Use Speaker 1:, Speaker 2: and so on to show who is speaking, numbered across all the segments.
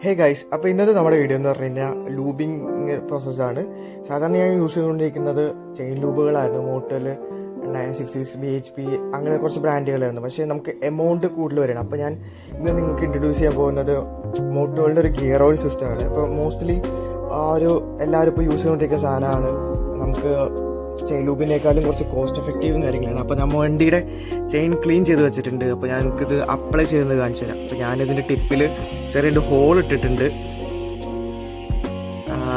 Speaker 1: Hey guys, അപ്പോൾ ഇന്നത്തെ നമ്മുടെ വീഡിയോ എന്ന് പറഞ്ഞു കഴിഞ്ഞാൽ ലൂബിങ് പ്രോസസ്സാണ്. സാധാരണ ഞാൻ യൂസ് ചെയ്തുകൊണ്ടിരിക്കുന്നത് ചെയിൻ ലൂബുകളായിരുന്നു. മോട്ടൽ 960 BHP അങ്ങനെ കുറച്ച് ബ്രാൻഡുകളായിരുന്നു. പക്ഷേ നമുക്ക് എമൗണ്ട് കൂടുതൽ വരണം. അപ്പോൾ ഞാൻ ഇന്ന് നിങ്ങൾക്ക് ഇൻട്രൊഡ്യൂസ് ചെയ്യാൻ പോകുന്നത് മോട്ടോകളുടെ ഒരു ഗിയർ ഓയിൽ സിസ്റ്റമാണ്. അപ്പോൾ മോസ്റ്റ്ലി എല്ലാവരും ഇപ്പോൾ യൂസ് ചെയ്തുകൊണ്ടിരിക്കുന്ന സാധനമാണ്. നമുക്ക് ചെയിൻ ലൂബിനേക്കാളും കുറച്ച് കോസ്റ്റ് എഫക്റ്റീവും കാര്യങ്ങളാണ്. അപ്പോൾ നമ്മൾ വണ്ടിയുടെ ചെയിൻ ക്ലീൻ ചെയ്ത് വെച്ചിട്ടുണ്ട്. അപ്പോൾ ഞാനിത് അപ്ലൈ ചെയ്തെന്ന് കാണിച്ചു തരാം. അപ്പോൾ ഞാനിതിൻ്റെ ടിപ്പിൽ ചെറിയൊരു ഹോൾ ഇട്ടിട്ടുണ്ട്,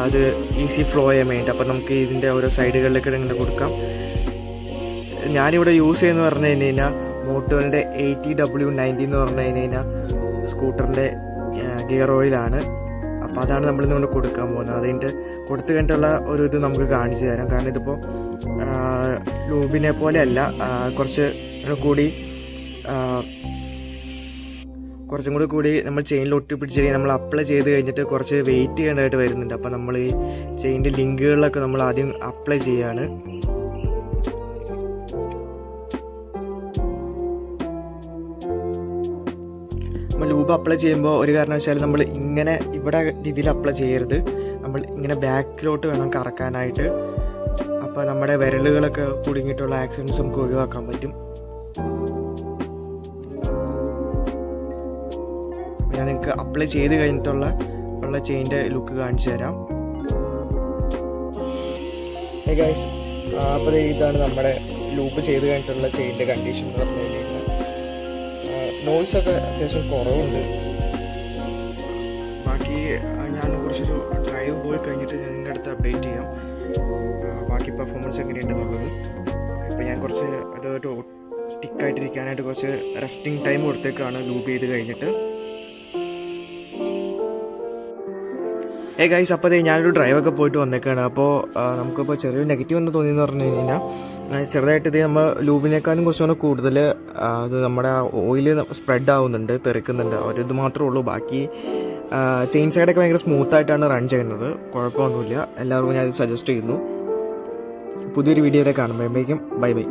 Speaker 1: അത് ഈസി ഫ്ലോ ചെയ്യാൻ വേണ്ടി. അപ്പോൾ നമുക്ക് ഇതിൻ്റെ ഓരോ സൈഡുകളിലേക്ക് ഇങ്ങനെ കൊടുക്കാം. ഞാനിവിടെ യൂസ് ചെയ്യുന്നത് പറഞ്ഞു കഴിഞ്ഞാൽ മോട്ടോറിൻ്റെ 80W90 എന്ന് പറഞ്ഞു കഴിഞ്ഞാൽ സ്കൂട്ടറിൻ്റെ ഗിയർ ഓയിലാണ്. അപ്പോൾ അതാണ് നമ്മളിന്ന് കൊടുക്കാൻ പോകുന്നത്. അതിൻ്റെ കൊടുത്തു കഴിഞ്ഞിട്ടുള്ള ഒരു ഇത് നമുക്ക് കാണിച്ചു തരാം. കാരണം ഇതിപ്പോൾ ലൂബിനെ പോലെ അല്ല, കുറച്ചും കൂടി നമ്മൾ ചെയിനിൽ ഒട്ടിപ്പിടിച്ച് നമ്മൾ അപ്ലൈ ചെയ്ത് കഴിഞ്ഞിട്ട് കുറച്ച് വെയിറ്റ് ചെയ്യേണ്ടതായിട്ട് വരുന്നുണ്ട്. അപ്പോൾ നമ്മൾ ഈ ചെയിൻ്റെ ലിങ്കുകളിലൊക്കെ നമ്മൾ ആദ്യം അപ്ലൈ ചെയ്യുകയാണ്. നമ്മൾ ലൂബ് അപ്ലൈ ചെയ്യുമ്പോൾ ഒരു കാരണവശാലും നമ്മൾ ഇങ്ങനെ ഇവിടെ രീതിയിൽ അപ്ലൈ ചെയ്യരുത്. നമ്മൾ ഇങ്ങനെ ബാക്കിലോട്ട് വേണം കറക്കാനായിട്ട്. അപ്പോൾ നമ്മുടെ വിരലുകളൊക്കെ കുടുങ്ങിയിട്ടുള്ള ആക്സിഡൻസ് നമുക്ക് ഒഴിവാക്കാൻ പറ്റും. ഞാൻ നിങ്ങൾക്ക് അപ്ലൈ ചെയ്ത് കഴിഞ്ഞിട്ടുള്ള ചെയിൻ്റെ ലുക്ക് കാണിച്ചു തരാം. ഹേ ഗൈസ്, അപ്പോൾ ഇതാണ് നമ്മുടെ ലൂബ് ചെയ്ത് കഴിഞ്ഞിട്ടുള്ള ചെയിൻ്റെ കണ്ടീഷൻ എന്ന് പറഞ്ഞു കഴിഞ്ഞാൽ നോയ്സൊക്കെ അത്യാവശ്യം കുറവുണ്ട്. ബാക്കി ഞാൻ കുറച്ചൊരു ഡ്രൈവ് പോയി കഴിഞ്ഞിട്ട് ഞാൻ നിങ്ങളുടെ അടുത്ത് അപ്ഡേറ്റ് ചെയ്യാം ബാക്കി പെർഫോമൻസ് എങ്ങനെയുണ്ടെന്നുള്ളത്. ഇപ്പോൾ ഞാൻ കുറച്ച് അതൊരു സ്റ്റിക്കായിട്ടിരിക്കാനായിട്ട് കുറച്ച് റെസ്റ്റിംഗ് ടൈം കൊടുത്തേക്കാണ് ലൂബ് ചെയ്ത് കഴിഞ്ഞിട്ട്. ഗൈസ്, അപ്പോൾ ഞാനൊരു ഡ്രൈവൊക്കെ പോയിട്ട് വന്നേക്കാണ്. അപ്പോൾ നമുക്കിപ്പോൾ ചെറിയൊരു നെഗറ്റീവ് എന്ന് തോന്നിയെന്ന് പറഞ്ഞു കഴിഞ്ഞാൽ ചെറുതായിട്ട് ഇത് നമ്മൾ ലൂബിനേക്കാളും കുറച്ചുകൂടെ കൂടുതൽ അത് നമ്മുടെ ഓയിൽ സ്പ്രെഡ് ആവുന്നുണ്ട്, തെറിക്കുന്നുണ്ട്. ഇത് മാത്രമേ ഉള്ളൂ. ബാക്കി ചെയിൻ സൈഡൊക്കെ ഭയങ്കര സ്മൂത്തായിട്ടാണ് റൺ ചെയ്യുന്നത്. കുഴപ്പമൊന്നുമില്ല. എല്ലാവർക്കും ഞാൻ സജസ്റ്റ് ചെയ്യുന്നു. പുതിയൊരു വീഡിയോയിലേക്ക് കാണുമ്പോഴേക്കും ബൈ ബൈ.